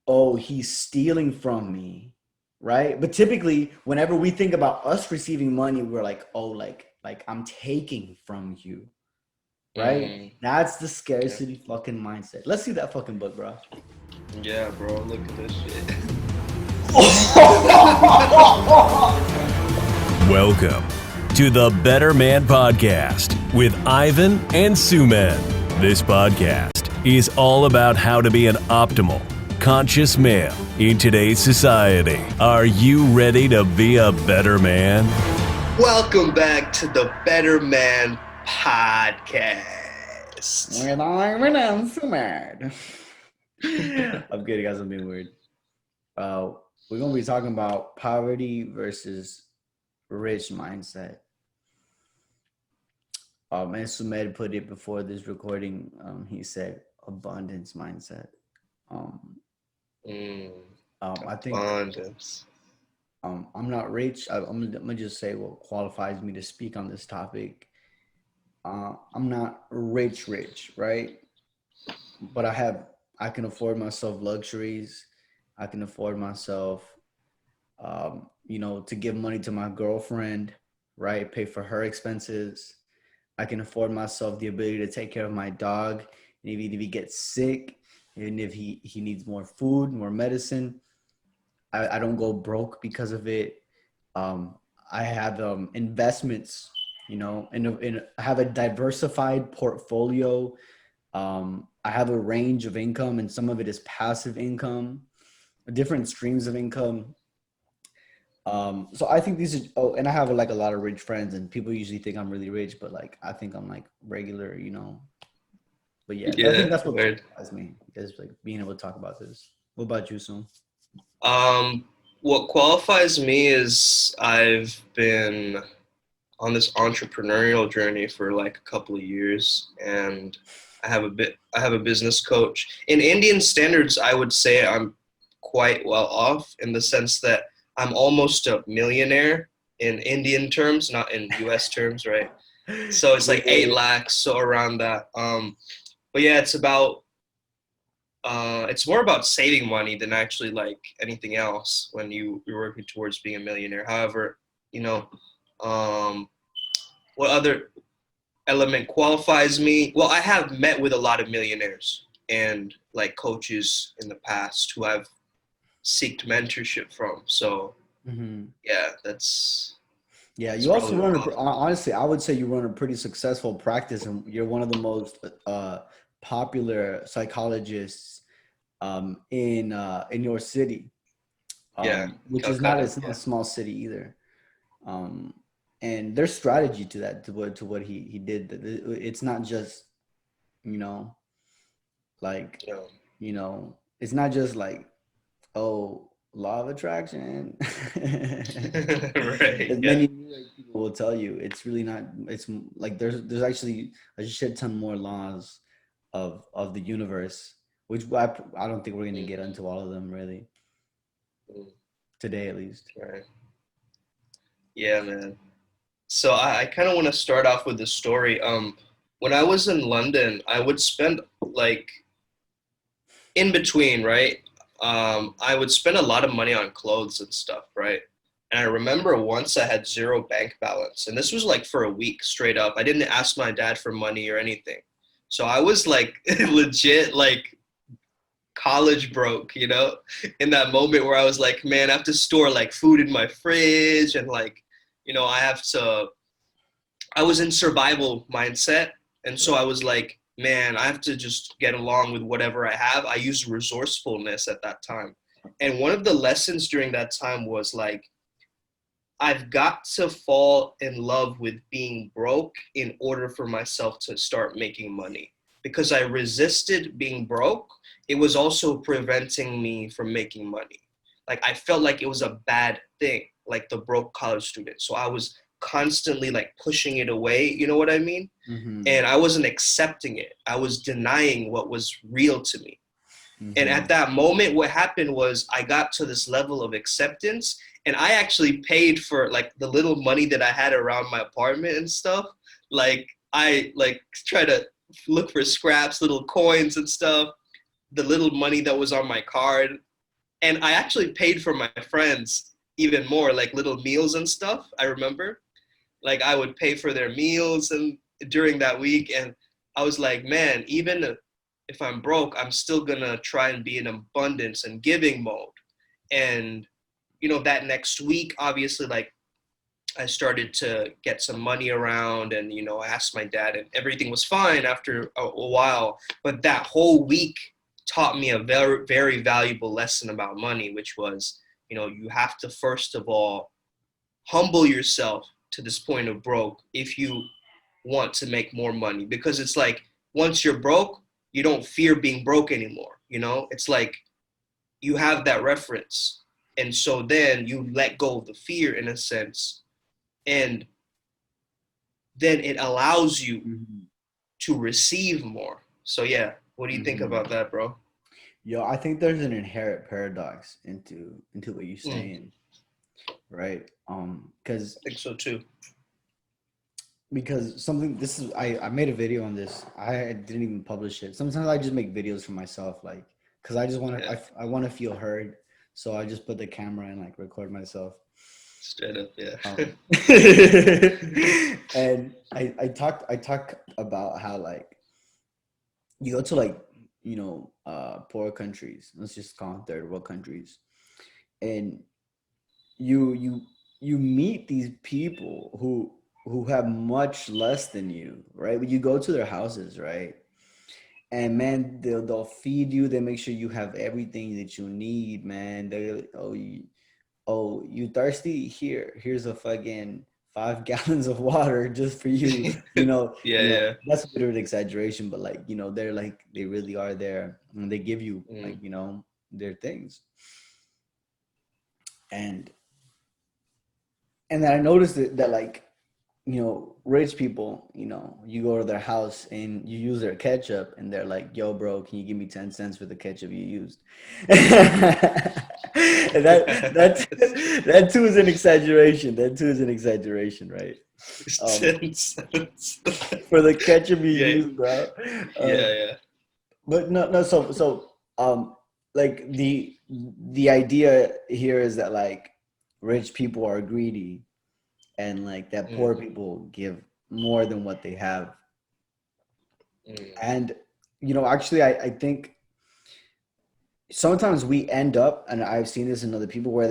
oh, he's stealing from me, right? But typically, whenever we think about us receiving money, we're like, oh, like I'm taking from you, right? Mm, That's the yeah. scarcity fucking mindset. Let's see that fucking book, bro. Yeah, bro, look at this shit. Welcome to the Better Man Podcast with Ivan and Suman. This podcast is all about how to be an optimal, conscious male in today's society. Are you ready to be a better man? Welcome back to the Better Man Podcast. When I'm so mad. I'm kidding, guys. I'm being weird. Uh, we're gonna be talking about poverty versus rich mindset. And Sumed put it before this recording. He said abundance mindset. Um, Mm, I think abundance. I'm not rich. I'm gonna just say what qualifies me to speak on this topic. I'm not rich, right? But I can afford myself luxuries. I can afford myself, to give money to my girlfriend, right? Pay for her expenses. I can afford myself the ability to take care of my dog. And even if he gets sick, even if he needs more food, more medicine, I don't go broke because of it. I have investments, I have a diversified portfolio. I have a range of income, and some of it is passive income, different streams of income. So I think these are. Oh, and I have like a lot of rich friends, and people usually think I'm really rich, but like I think I'm like regular. But yeah, I think Yeah, that's what weird. qualifies me is like being able to talk about this. What about you, Son? Um, what qualifies me is I've been on this entrepreneurial journey for like a couple of years, and I have a business coach. In Indian standards, I would say I'm quite well off in the sense that I'm almost a millionaire in Indian terms, not in US terms, right? So it's like 8 Yeah. lakhs, so around that. But yeah, it's more about saving money than actually like anything else when you're working towards being a millionaire. However, you know, um, what other element qualifies me? Well, I have met with a lot of millionaires and like coaches in the past who I've seeked mentorship from. So Hmm. yeah, that's Yeah, that's you also probably what run qualifies. honestly, I would say you run a pretty successful practice, and you're one of the most popular psychologists in your city, Yeah, which is not Calcutta. it's not a Yeah. small city either. Um, and there's strategy to that to what he did. It's not just you know like You know. it's not just like, oh, law of attraction. Right. As Yeah. many New Age people will tell you, it's really not. It's like there's actually a shit ton more laws of the universe, which I don't think we're gonna get into all of them really Mm-hmm. today, at least. Right. Yeah, man. So I kind of want to start off with the story. When I was in London, I would spend like in between, right? I would spend a lot of money on clothes and stuff, right? And I remember once I had zero bank balance, and this was like for a week straight up. I didn't ask my dad for money or anything. So I was like legit like college broke, in that moment where I was like, man, I have to store like food in my fridge and like, I have to I was in survival mindset. And so I was like, man, I have to just get along with whatever I have. I used resourcefulness at that time. And one of the lessons during that time was like, I've got to fall in love with being broke in order for myself to start making money. Because I resisted being broke, it was also preventing me from making money. Like I felt like it was a bad thing, like the broke college student. So I was constantly like pushing it away, you know what I mean? Mm-hmm. And I wasn't accepting it. I was denying what was real to me. And Mm-hmm. at that moment, what happened was I got to this level of acceptance, and I actually paid for like the little money that I had around my apartment and stuff. Like I like try to look for scraps, little coins and stuff, the little money that was on my card. And I actually paid for my friends even more, like little meals and stuff. I remember, like I would pay for their meals and during that week, and I was like, man, even if I'm broke, I'm still gonna try and be in abundance and giving mode. And that next week, obviously, like I started to get some money around, and I asked my dad, and everything was fine after a while. But that whole week taught me a very, very valuable lesson about money, which was, you have to first of all humble yourself to this point of broke if you want to make more money, because it's like once you're broke, you don't fear being broke anymore. It's like you have that reference, and so then you let go of the fear in a sense, and then it allows you Mhm. to receive more. So yeah, what do you think Mhm. about that, bro? Yo, I think there's an inherent paradox into what you're I saying, right? think so too. Because something this is I made a video on this. I didn't even publish it. Sometimes I just make videos for myself, like because I just want to Yeah, I want to feel heard. So I just put the camera and like record myself. straight up, yeah. Um, and I talk about how like you go to like poor countries. Let's just call them third world countries, and you you you meet these people who have much less than you, right? But you go to their houses, right? And man, they'll feed you. They make sure you have everything that you need, man. They you thirsty? Here's a fucking 5 gallons of water just for you. Yeah, yeah. That's a bit of an exaggeration, but like they're like they really are there, and they give you like Mm, their things. And then I noticed that like rich people, you go to their house and you use their ketchup, and they're like, "Yo, bro, can you give me 10 cents for the ketchup you used?" And that that too is an exaggeration. That too is an exaggeration, right? it's Um, 10 cents. for the ketchup you Yeah, used, bro. yeah, Um, yeah. but no. Like the idea here is that like rich people are greedy, and like that Mm, poor people give more than what they have. mm, And actually I think sometimes we end up, and I've seen this in other people, where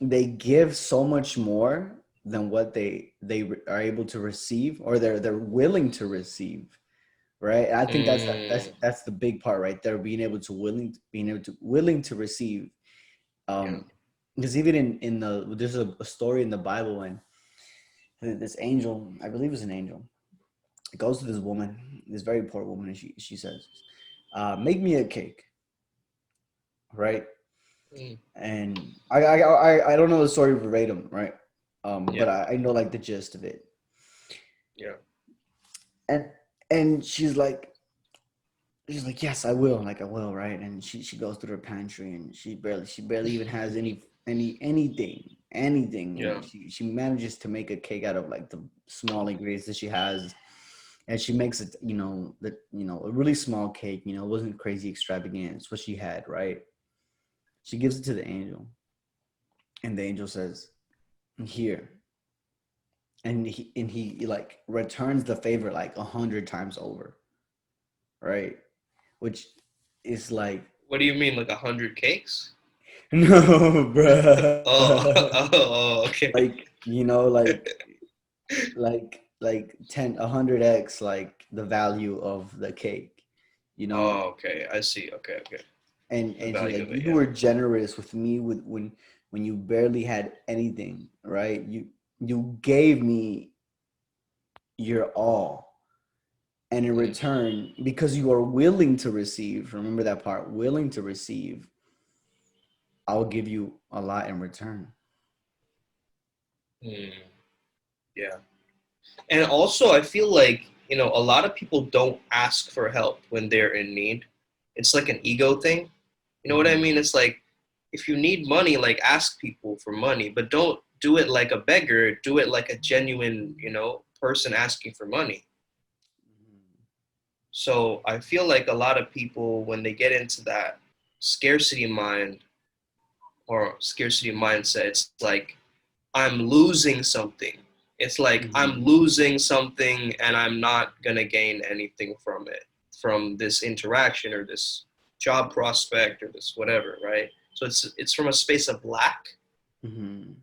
they give so much more than what they are able to receive, or they're willing to receive, right? And I think mm, that's the big part right there, being able to willing to receive. yeah. um because even in there's a story in the Bible when this angel, I believe it's an angel, goes to this woman, this very poor woman, and she says, "Make me a cake," right? Mm, And I don't know the story verbatim, right? But yeah, I know like the gist of it. yeah. And she's like, "Yes, I will." Like, I will, right? And she goes through her pantry, and she barely even has anything. Yeah. And she manages to make a cake out of like the small ingredients that she has. And she makes it, a really small cake. It wasn't crazy extravagant. It's what she had, right? She gives it to the angel, and the angel says, "Here." And he like returns the favor like 100 times over, right? Which is like, What do you mean, like 100 cakes? no, Oh, bruh. okay. Like, like 100x like the value of the cake, you know Oh, okay. I see. Okay, okay. The and she's value like, of it, "You yeah. were generous with me with when you barely had anything, right? You gave me your all, and in Mm, return, because you are willing to receive, remember that part, willing to receive, I'll give you a lot in return." mm, yeah. And also, I feel like, a lot of people don't ask for help when they're in need. It's like an ego thing. You know what I Mhm. mean? It's like if you need money, like ask people for money, but don't do it like a beggar. Do it like a genuine, person asking for money. So I feel like a lot of people, when they get into that scarcity mind, or scarcity mindset, it's like I'm losing something. It's like I'm losing something and I'm not going to gain anything from it, from this interaction or this job prospect or this whatever, right? So it's from a space of lack. Mm-hmm.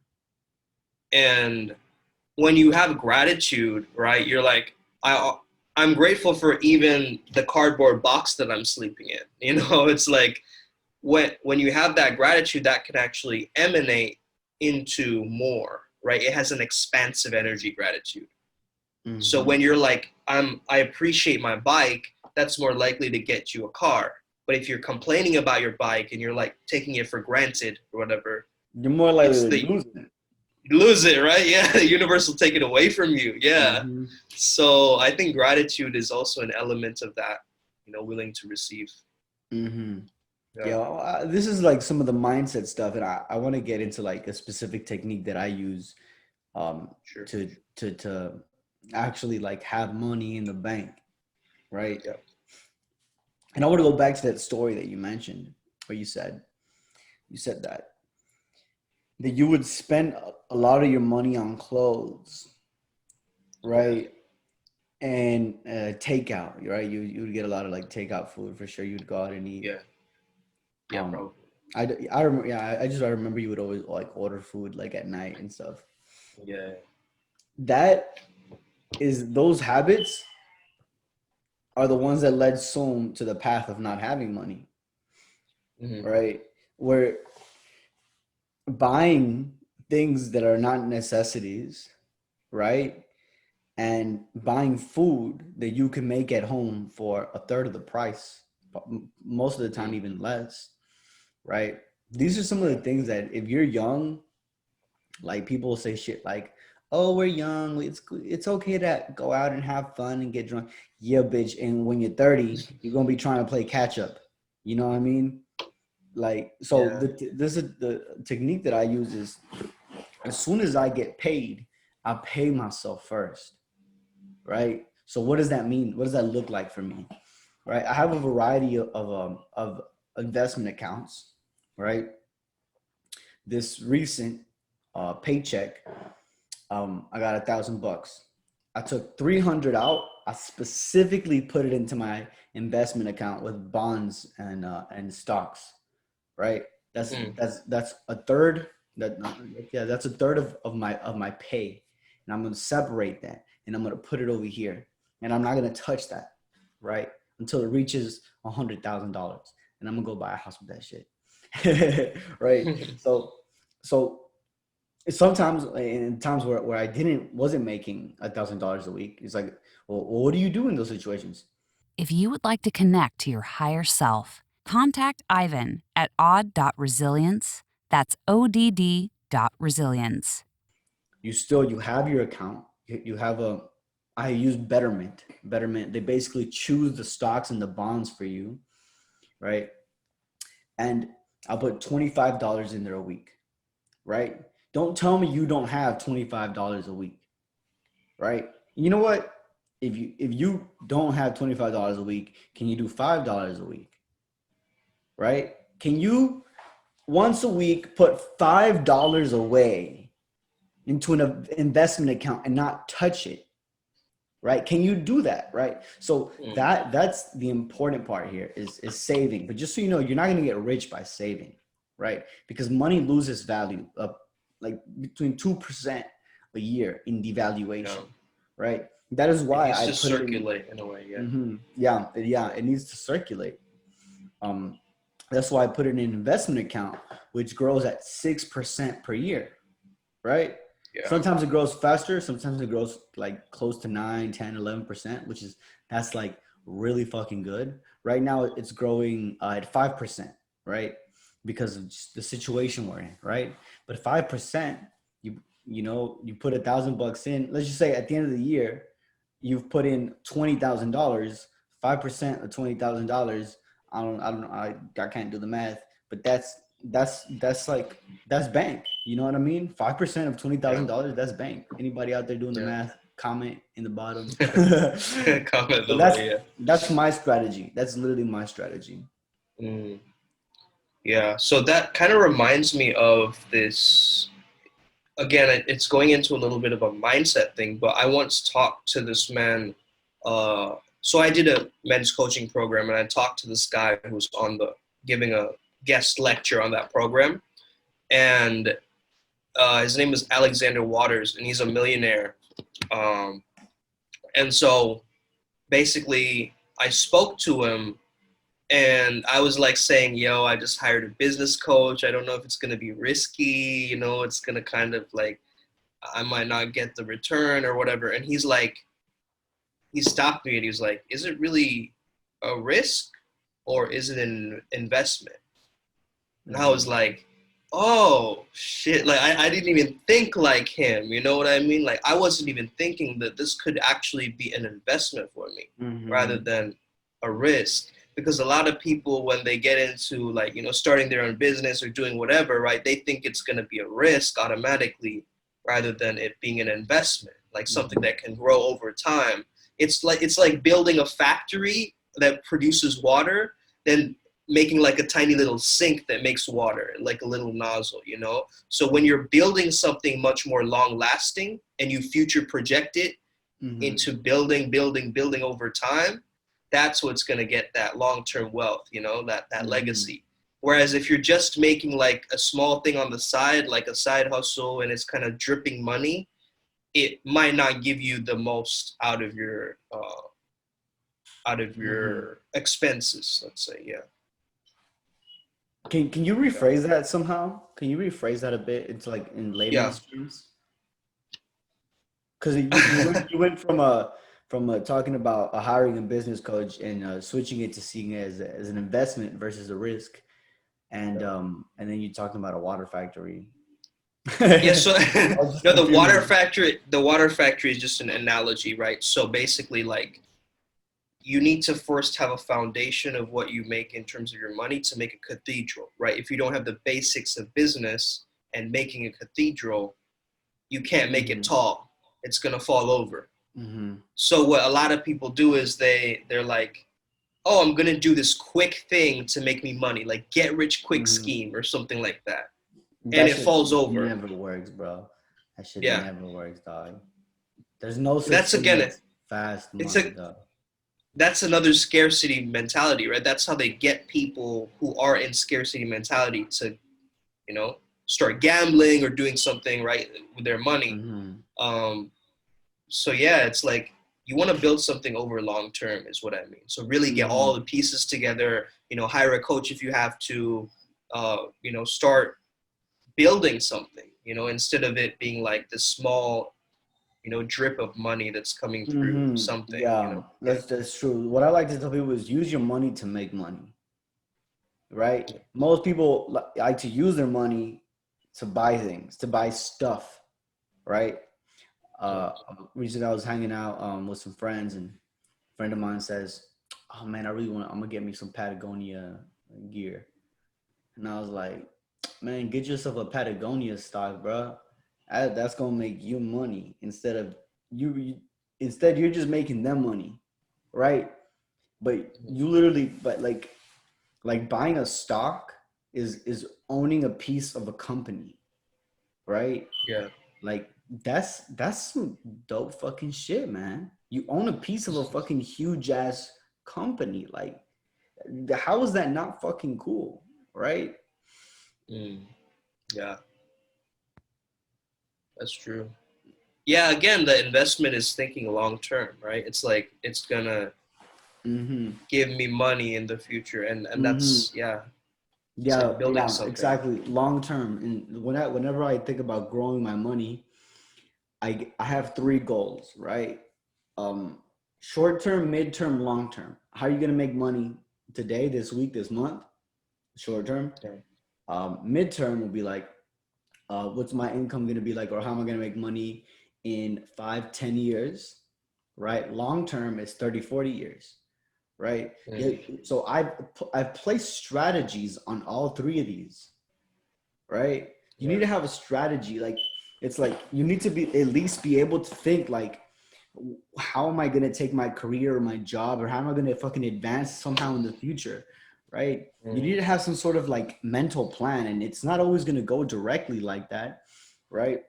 And when you have gratitude, right, you're like, I'm grateful for even the cardboard box that I'm sleeping in. You know, it's like when you have that gratitude, that can actually emanate into more, right? It has an expansive energy, gratitude. So when you're like, I appreciate my bike, that's more likely to get you a car. But if you're complaining about your bike and you're like taking it for granted or whatever, You're more likely to lose it. Lose it, right? Yeah, the universe will take it away from you. Yeah. Mm-hmm. So I think gratitude is also an element of that, you know, willing to receive. Mm-hmm. Yeah, this is like some of the mindset stuff, and I want to get into like a specific technique that I use Sure. to actually like have money in the bank, right? Yeah. And I want to go back to that story that you mentioned, where you said that you would spend a lot of your money on clothes, right? And takeout, right? You would get a lot of like takeout food for sure. You'd go out and eat. Yeah. Yeah, probably. I remember. Yeah, I remember you would always like order food like at night and stuff. Yeah. That is those habits are the ones that led some to the path of not having money, right? Where buying things that are not necessities, right? And buying food that you can make at home for a third of the price, most of the time even less, right? These are some of the things that if you're young, like people say shit like, "Oh, we're young. It's okay to go out and have fun and get drunk." Yeah, bitch. And when you're 30, you're gonna be trying to play catch up. You know what I mean? Like, so this is the technique that I use is as soon as I get paid, I pay myself first, right? So what does that mean? What does that look like for me, right? I have a variety of investment accounts, right? This recent paycheck, I got $1,000. I took 300 out. I specifically put it into my investment account with bonds and stocks, right? That's a third. That's a third of my pay, and I'm gonna separate that, and I'm gonna put it over here, and I'm not gonna touch that, right, until it reaches $100,000, and I'm gonna go buy a house with that shit, right? So sometimes in times where I wasn't making $1,000 a week, it's like, well, what do you do in those situations? If you would like to connect to your higher self, contact Ivan at odd.resilience. That's ODD.resilience. You have your account. I use Betterment. They basically choose the stocks and the bonds for you, right? And I'll put $25 in there a week, right? Don't tell me you don't have $25 a week, right? You know what? If you don't have $25 a week, can you do $5 a week? Right? Can you once a week put $5 away into an investment account and not touch it? Right? Can you do that? Right? So that's the important part here is saving. But just so you know, you're not going to get rich by saving, right? Because money loses value like between 2% a year in devaluation, right? That is why I put circulate in a way. Yeah. It needs to circulate. That's why I put it in an investment account, which grows at 6% per year, right? Yeah. Sometimes it grows faster. Sometimes it grows like close to 9, 10, 11%, that's like really fucking good. Right now it's growing at 5%, right? Because of just the situation we're in, right? But 5%, you put $1,000 in. Let's just say at the end of the year, you've put in $20,000. 5% of $20,000. I don't know. I can't do the math, but that's bank. You know what I mean? 5% of $20,000. That's bank. Anybody out there doing the math? Comment in the bottom. Comment below. That's my strategy. That's literally my strategy. Yeah. So that kind of reminds me of this. Again, it's going into a little bit of a mindset thing, but I once talked to this man. So I did a men's coaching program, and I talked to this guy who's on the giving a guest lecture on that program, and his name is Alexander Waters, and he's a millionaire. Um, and so basically, I spoke to him, and I was like saying, yo, I just hired a business coach. I don't know if it's going to be risky. It's going to kind of like, I might not get the return or whatever. And he's like, he stopped me and he was like, is it really a risk or is it an investment? And I was like, oh shit. Like I didn't even think like him. You know what I mean? Like I wasn't even thinking that this could actually be an investment for me rather than a risk. Because a lot of people, when they get into like, starting their own business or doing whatever, right, they think it's going to be a risk automatically rather than it being an investment, like something that can grow over time. It's like building a factory that produces water, then making like a tiny little sink that makes water, like a little nozzle, So when you're building something much more long lasting and you future project it into building over time, that's what's going to get that long-term wealth, that legacy. Whereas if you're just making like a small thing on the side, like a side hustle, and it's kind of dripping money, it might not give you the most out of your expenses, let's say. Yeah. Can you rephrase that somehow? Can you rephrase that a bit into like in layman's terms? Because you went from talking about hiring a business coach and switching it to seeing it as an investment versus a risk, and then you talking about a water factory. Yeah. So no, the water factory is just an analogy, right? So basically, like, you need to first have a foundation of what you make in terms of your money to make a cathedral, right? If you don't have the basics of business and making a cathedral, you can't make it tall. It's going to fall over. So what a lot of people do is they're like, oh, I'm going to do this quick thing to make me money, like get rich quick scheme or something like that. And it falls over. Never works, bro. That shit never works, dog. There's no such thing as fast money, dog. That's another scarcity mentality, right? That's how they get people who are in scarcity mentality to, start gambling or doing something, right, with their money. So yeah, it's like you want to build something over long term is what I mean. So really get all the pieces together, hire a coach if you have to, start building something, instead of it being like this small, drip of money that's coming through something. Yeah, that's true. What I like to tell people is use your money to make money, right? Most people like to use their money to buy things, to buy stuff, right? Recently I was hanging out with some friends, and a friend of mine says, oh man, I'm gonna get me some Patagonia gear. And I was like, man, get yourself a Patagonia stock, bro. That's gonna make you money instead you're just making them money, right? But you literally, like buying a stock is owning a piece of a company, right? Yeah. Like that's some dope fucking shit, man. You own a piece of a fucking huge ass company. Like, how is that not fucking cool, right? Yeah, that's true. Yeah, again, the investment is thinking long term, right? It's like it's gonna give me money in the future, and that's like building something. Exactly, long term. And whenever I think about growing my money, I have 3 goals, right? Short term, mid term, long term. How are you gonna make money today, this week, this month? Short term. Okay. Midterm will be like, what's my income going to be like, or how am I going to make money in 5-10 years, right? Long term is 30-40 years, right? Yeah. So I've placed strategies on all 3 of these, right? You need to have a strategy. Like, it's like you need to be at least be able to think like, how am I going to take my career or my job, or how am I going to fucking advance somehow in the future, right? You need to have some sort of like mental plan, and it's not always going to go directly like that, right?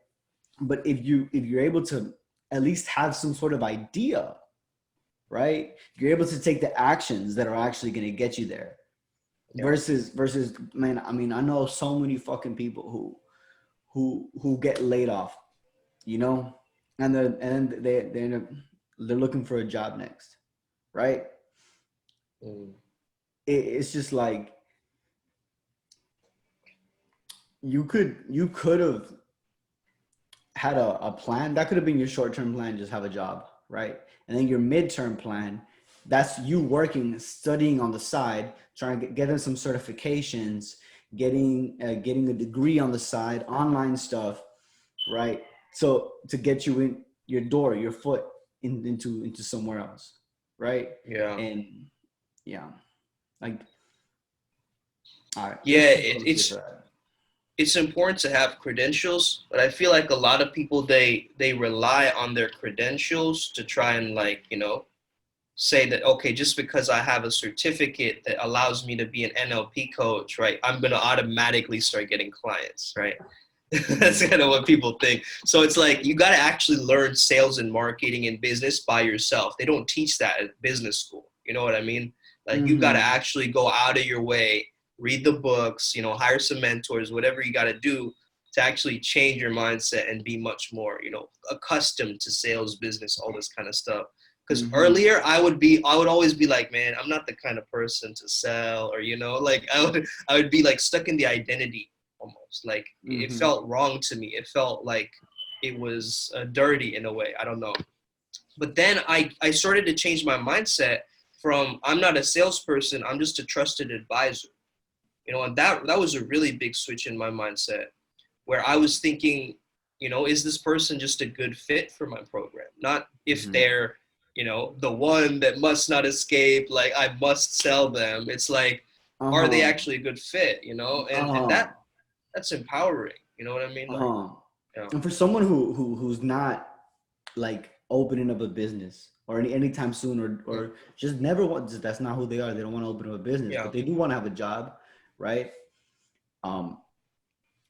But if you're able to at least have some sort of idea, right? You're able to take the actions that are actually going to get you there. Yeah. Versus, man, I mean, I know so many fucking people who get laid off, you know, and they end up, they're looking for a job next, right? It's just like you could have had a plan. That could have been your short-term plan, just have a job, right? And then your midterm plan, that's you working, studying on the side, trying to getting some certifications, getting a degree on the side, online stuff, right? So to get you in your door, your foot into somewhere else, right? Yeah. And yeah, like, all right. Yeah, it's important to have credentials, but I feel like a lot of people they rely on their credentials to try and, like, you know, say that, okay, just because I have a certificate that allows me to be an NLP coach, right, I'm gonna automatically start getting clients, right? That's kind of what people think. So it's like you got to actually learn sales and marketing and business by yourself. They don't teach that at business school. You know what I mean? Like you got to actually go out of your way, read the books, you know, hire some mentors, whatever you got to do to actually change your mindset and be much more, you know, accustomed to sales, business, all this kind of stuff. Because earlier I would always be like, man, I'm not the kind of person to sell, or, you know, like I would be like stuck in the identity almost. Like it felt wrong to me. It felt like it was dirty in a way. I don't know. But then I started to change my mindset from I'm not a salesperson, I'm just a trusted advisor. You know, and that was a really big switch in my mindset where I was thinking, you know, is this person just a good fit for my program? Not if they're, you know, the one that must not escape, like I must sell them. It's like, are they actually a good fit, you know? And that's empowering. You know what I mean? Like, yeah. And for someone who's not like opening up a business or anytime soon, or just never want, that's not who they are. They don't want to open up a business, but they do want to have a job, right?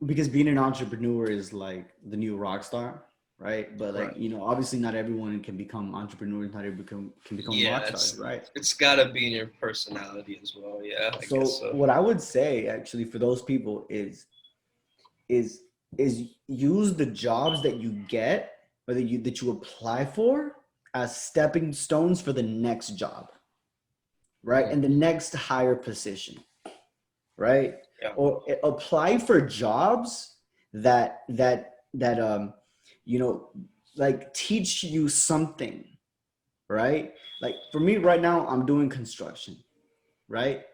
Because being an entrepreneur is like the new rock star, right? But like, you know, obviously not everyone can become entrepreneurs, not everyone can become rock stars, right? It's gotta be in your personality as well. Yeah. I guess so. What I would say actually for those people is use the jobs that you get or that you apply for as stepping stones for the next job, right? And the next higher position, right? Yeah. Or apply for jobs that you know, like teach you something, right? Like for me right now, I'm doing construction, right?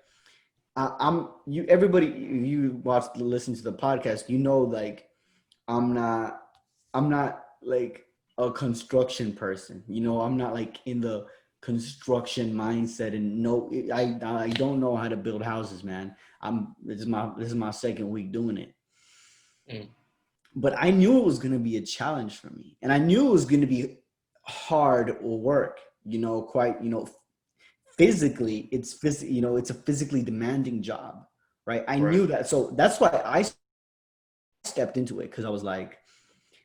Everybody, you listen to the podcast, you know, like I'm not like a construction person, you know, I'm not like in the construction mindset, and no, I don't know how to build houses, man. This is my second week doing it. But I knew it was going to be a challenge for me, and I knew it was going to be hard work, you know, quite, you know, physically, you know, it's a physically demanding job, right? I knew that. So that's why I stepped into it, because I was like,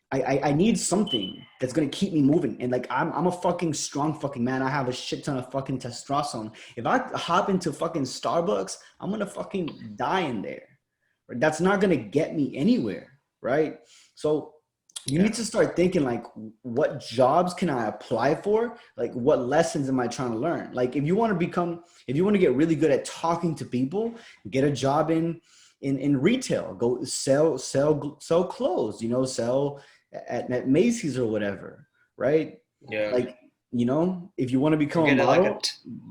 I need something that's gonna keep me moving. And like I'm a fucking strong fucking man. I have a shit ton of fucking testosterone. If I hop into fucking Starbucks, I'm gonna fucking die in there. Right? That's not gonna get me anywhere, right? So you need to start thinking like, what jobs can I apply for? Like, what lessons am I trying to learn? Like, if you want to get really good at talking to people, get a job in retail. Go sell clothes. You know, sell at Macy's or whatever, right? Yeah. Like, you know, if you want to become a model, like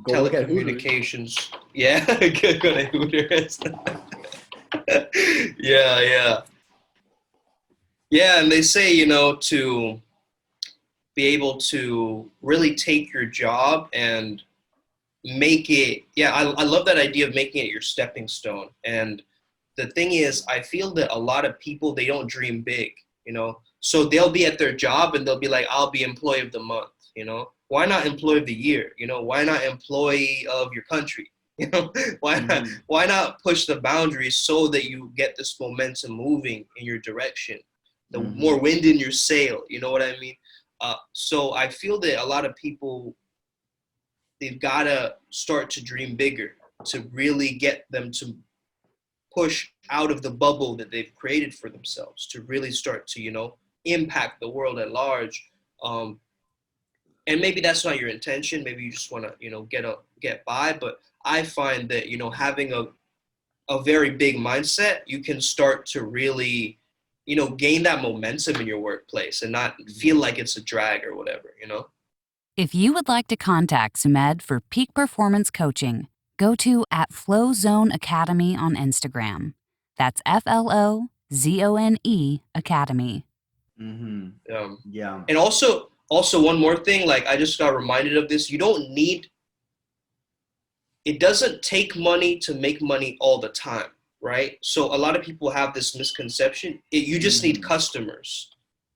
go look at telecommunications. Yeah, go to Hooters. Yeah. Yeah, and they say, you know, to be able to really take your job and make it, I love that idea of making it your stepping stone. And the thing is, I feel that a lot of people, they don't dream big, you know? So they'll be at their job and they'll be like, I'll be employee of the month, you know? Why not employee of the year? You know, why not employee of your country? You know, why not push the boundaries so that you get this momentum moving in your direction? The more wind in your sail, you know what I mean? So I feel that a lot of people, they've got to start to dream bigger to really get them to push out of the bubble that they've created for themselves, to really start to, you know, impact the world at large. And maybe that's not your intention. Maybe you just want to, you know, get by. But I find that, you know, having a very big mindset, you can start to really, you know, gain that momentum in your workplace and not feel like it's a drag or whatever, you know? If you would like to contact Sumed for peak performance coaching, go to @FlowZone Academy on Instagram. That's FLOZONE Academy. Yeah. And also one more thing, like I just got reminded of this. It doesn't take money to make money all the time, right? So a lot of people have this misconception. You just need customers.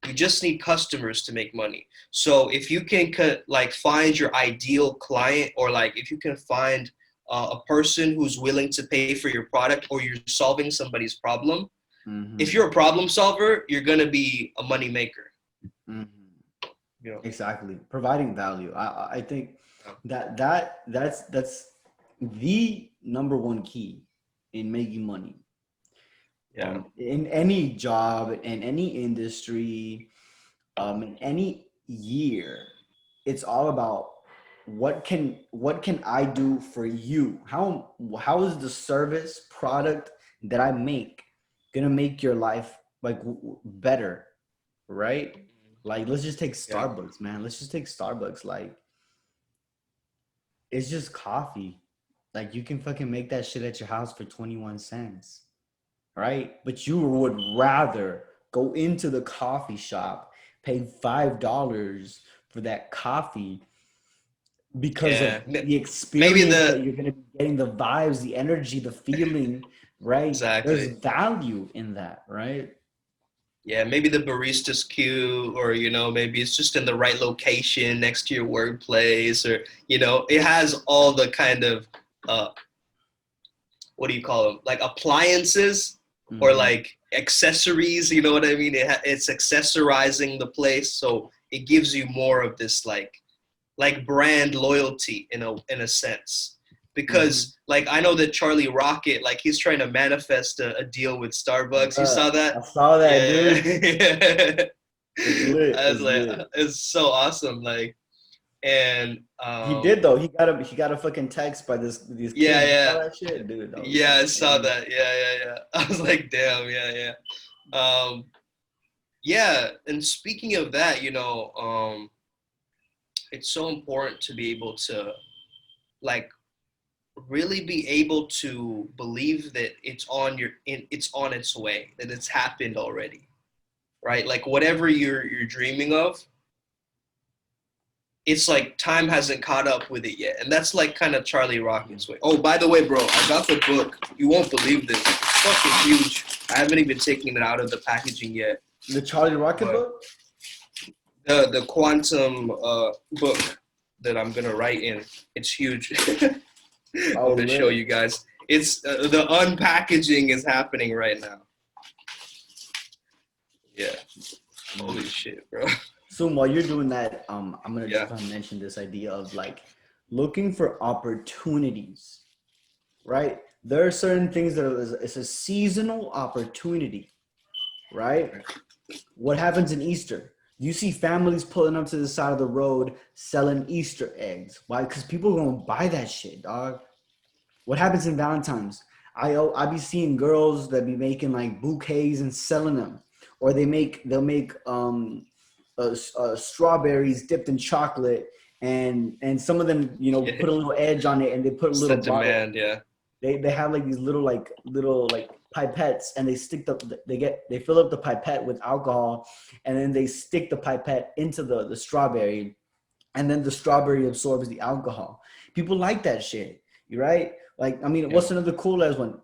You just need customers to make money. So if you can like find your ideal client, or like if you can find a person who's willing to pay for your product, or you're solving somebody's problem, if you're a problem solver, you're gonna be a money maker. You know? Exactly. Providing value. I think that's the number one key in making money. Yeah. In any job, in any industry, in any year, it's all about what can I do for you? How is the service product that I make gonna make your life like better, right? Like, let's just take Starbucks, man. Let's just take Starbucks. Like, it's just coffee. Like, you can fucking make that shit at your house for 21 cents, right? But you would rather go into the coffee shop, pay $5 for that coffee because of the experience that you're going to be getting, the vibes, the energy, the feeling, right? Exactly. There's value in that, right? Yeah, maybe the barista's cute, or, you know, maybe it's just in the right location next to your workplace, or, you know, it has all the kind of, what do you call them? Like appliances or like accessories, you know what I mean? It's accessorizing the place. So it gives you more of this like brand loyalty in a sense. Because like I know that Charlie Rocket, like he's trying to manifest a deal with Starbucks. You saw that? I saw that, dude. It's lit. I was like, it's so awesome. Like, and he did though. He got a fucking text by these kids. Yeah. You saw that shit, dude. Yeah, I saw that. Yeah. I was like, damn. Yeah. Yeah. And speaking of that, you know, it's so important to be able to like really be able to believe that it's on its way, that it's happened already, right? Like whatever you're dreaming of, it's like time hasn't caught up with it yet. And that's like kind of Charlie Rocket's way. Oh, by the way, bro, I got the book. You won't believe this. It's fucking huge. I haven't even taken it out of the packaging yet. The Charlie Rocket book? The quantum book that I'm gonna write in. It's huge. I'm gonna show you guys. It's the unpackaging is happening right now. Yeah. Holy shit, bro. So while you're doing that, I'm gonna just mention this idea of like looking for opportunities, right? There are certain things that it's a seasonal opportunity, right? What happens in Easter? You see families pulling up to the side of the road selling Easter eggs. Why? Because people are gonna buy that shit, dog. What happens in Valentine's? I be seeing girls that be making like bouquets and selling them, or they'll make strawberries dipped in chocolate, and some of them, you know, put a little edge on it, and they put a little bottle. Demand, yeah. They have like these little pipettes, and they fill up the pipette with alcohol, and then they stick the pipette into the strawberry, and then the strawberry absorbs the alcohol. People like that shit, right? Like, I mean, what's another cool ass one?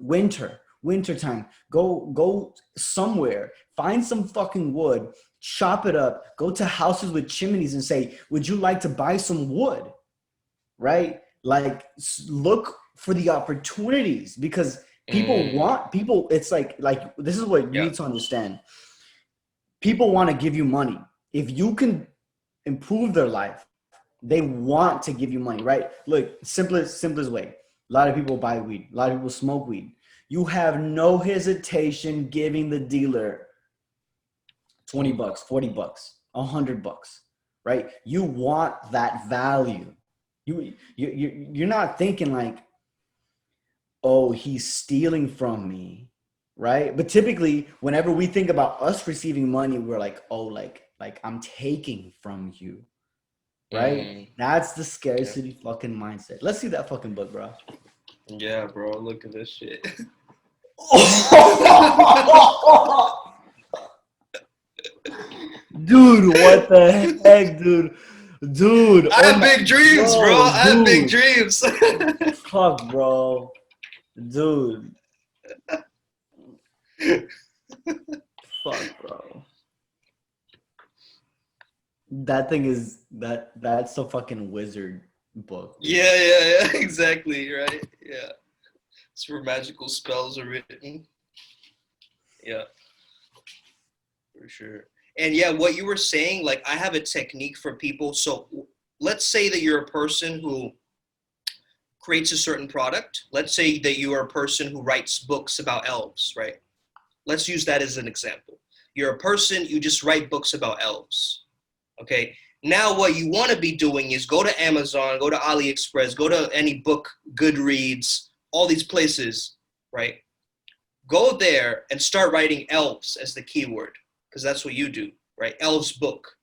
Wintertime. Go somewhere, find some fucking wood, chop it up, go to houses with chimneys and say, would you like to buy some wood? Right? Like, look for the opportunities, because people want people. It's like this is what you need to understand. People want to give you money. If you can improve their life, they want to give you money, right? Look, simplest way. A lot of people buy weed. A lot of people smoke weed. You have no hesitation giving the dealer $20, $40, $100, right? You want that value. You're not thinking like, oh, he's stealing from me, right? But typically, whenever we think about us receiving money, we're like, oh, like I'm taking from you, right? That's the scarcity fucking mindset. Let's see that fucking book, bro. Yeah, bro. Look at this shit. Dude, what the heck, dude? Dude, I have big dreams, bro. I have big dreams. Fuck, bro. Dude. Fuck, bro. That thing is that's a fucking wizard book. Dude. Yeah, exactly, right? Yeah. It's where magical spells are written. Yeah. For sure. And yeah, what you were saying, like I have a technique for people. So let's say that you're a person who creates a certain product. Let's say that you are a person who writes books about elves, right? Let's use that as an example. You're a person, you just write books about elves. Okay. Now what you want to be doing is go to Amazon, go to AliExpress, go to any book, Goodreads, all these places, right? Go there and start writing elves as the keyword, because that's what you do, right? Elves book.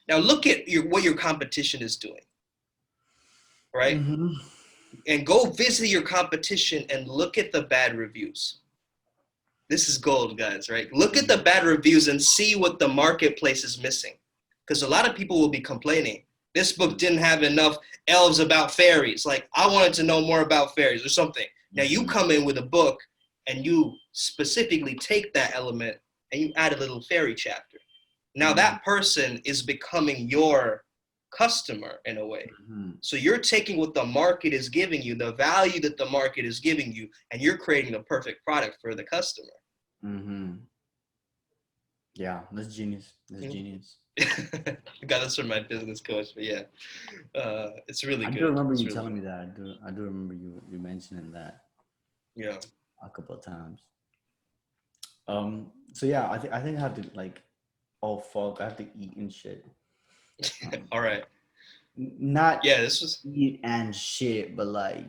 Now look at what your competition is doing, right? Mm-hmm. And go visit your competition and look at the bad reviews. This is gold, guys, right? Look at the bad reviews and see what the marketplace is missing. Because a lot of people will be complaining. This book didn't have enough elves about fairies. Like, I wanted to know more about fairies or something. Now you come in with a book and you specifically take that element and you add a little fairy chapter. Now that person is becoming your customer in a way. So you're taking what the market is giving you, the value that the market is giving you, and you're creating the perfect product for the customer. Yeah, that's genius. That's genius. I got this from my business coach, but yeah, it's really good. I do remember you really telling me that. I do remember you mentioning that. Yeah. A couple of times. So yeah, I think I have to like, oh fuck, I have to eat and shit. All right. Not this was eat and shit, but like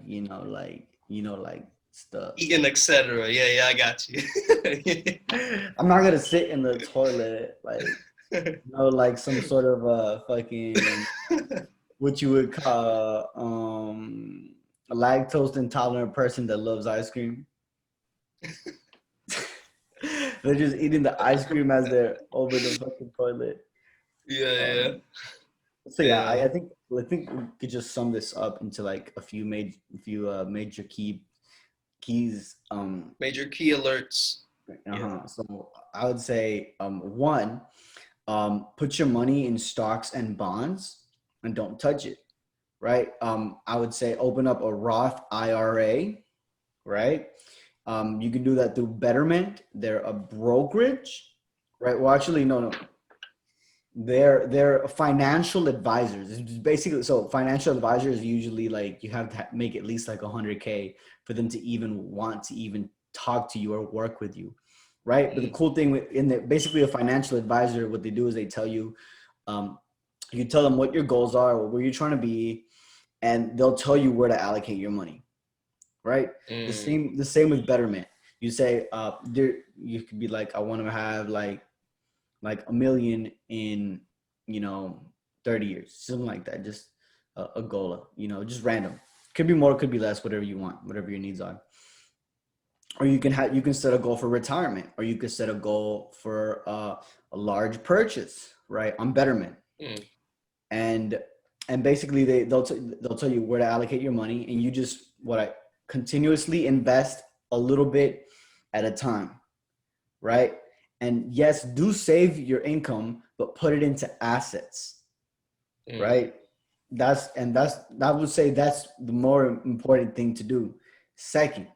stuff. Eating, etc. Yeah, I got you. I'm not gonna sit in the toilet like like some sort of fucking what you would call a lactose intolerant person that loves ice cream. They're just eating the ice cream as they're over the fucking toilet. Yeah. So yeah, I think we could just sum this up into like a few major keys. Major key alerts. So I would say one, put your money in stocks and bonds and don't touch it. Right. I would say open up a Roth IRA. Right. You can do that through Betterment. They're a brokerage. Right. Well, actually, no. They're financial advisors. It's basically, so financial advisors usually like you have to make at least like 100K for them to even want to even talk to you or work with you, right? But the cool thing basically a financial advisor, what they do is they tell you, you tell them what your goals are or where you're trying to be, and they'll tell you where to allocate your money, right? The same with Betterment. You say you could be like, I want to have like $1 million in 30 years, something like that. Just a goal, just random. Could be more, could be less, whatever you want, whatever your needs are. Or you can set a goal for retirement, or you could set a goal for a large purchase, right, on Betterment. And basically they'll tell you where to allocate your money, and you just continuously invest a little bit at a time, right? And yes, do save your income, but put it into assets, right? I would say that's the more important thing to do. Second,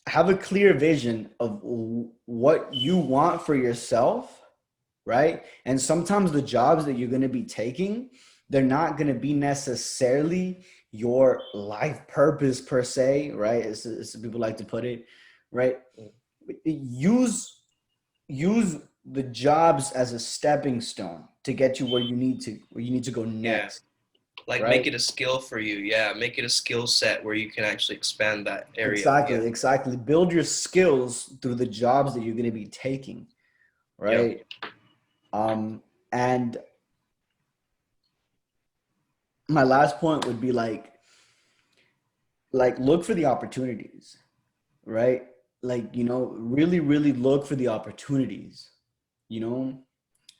have a clear vision of what you want for yourself, right? And sometimes the jobs that you're going to be taking, they're not going to be necessarily your life purpose per se, right? As people like to put it, right? Use the jobs as a stepping stone to get you where you need to go Yeah. next, Like right? make it a skill for you. Yeah. Make it a skill set where you can actually expand that area. Yeah. Exactly. Build your skills through the jobs that you're going to be taking, Yeah. right? And my last point would be look for the opportunities, right? Like, really look for the opportunities, you know,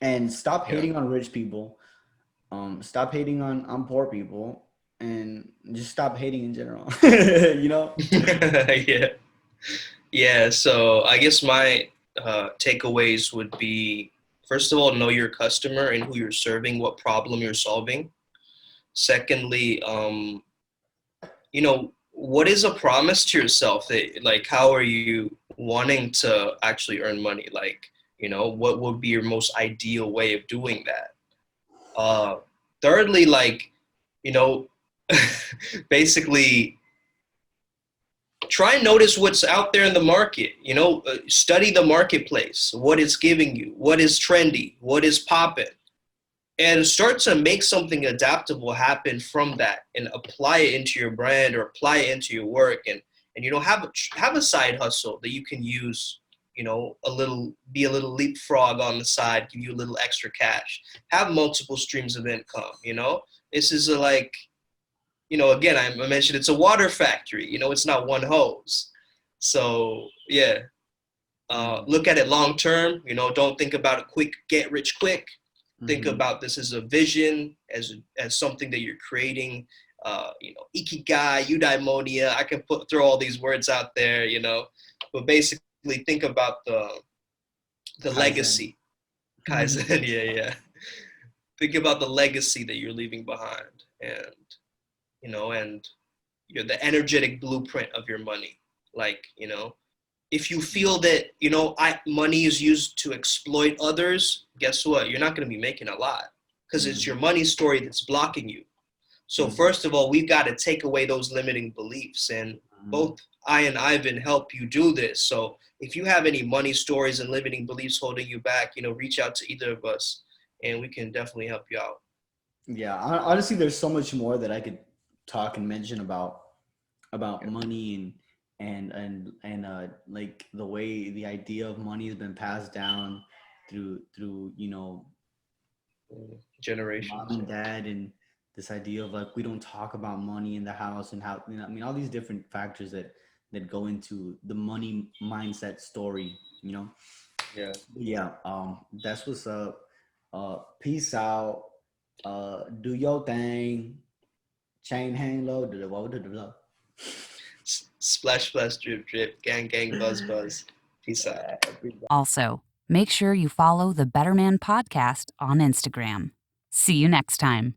and stop Yeah. hating on rich people. Stop hating on poor people, and just stop hating in general. you know? Yeah. Yeah. So I guess my takeaways would be, first of all, know your customer and who you're serving, what problem you're solving. Secondly, what is a promise to yourself that, like, how are you wanting to actually earn money? Like, what would be your most ideal way of doing that? Uh, Thirdly, like, you know, basically try and notice what's out there in the market. Study the marketplace, what it's giving you, what is trendy, what is popping, and start to make something adaptable happen from that and apply it into your brand or apply it into your work, and have a side hustle that you can use, be a little leapfrog on the side, give you a little extra cash, have multiple streams of income. This is like, again, I mentioned it's a water factory. It's not one hose. So yeah, look at it long term. Don't think about a quick get rich quick. Think Mhm. about this as a vision, as something that you're creating. Ikigai, eudaimonia. I can throw all these words out there. But basically think about the Kaizen. legacy. Kaizen, yeah. Think about the legacy that you're leaving behind, and the energetic blueprint of your money. Like, if you feel that money is used to exploit others, guess what? You're not going to be making a lot, because it's your money story that's blocking you. So first of all, we've got to take away those limiting beliefs, and both I and Ivan help you do this. So if you have any money stories and limiting beliefs holding you back, reach out to either of us, and we can definitely help you out. Yeah, honestly, there's so much more that I could talk and mention about Yeah. money and like the way the idea of money has been passed down through mom Generations. and dad, and this idea of like we don't talk about money in the house, and how, I mean, all these different factors that go into the money mindset story, Yeah. yeah. That's what's up. Peace out. Do your thing. Chain hang low. Do the what? Do the blow. Splash, splash, drip, drip, gang, gang, buzz, buzz. Peace out. Also, make sure you follow the Better Man Podcast on Instagram. See you next time.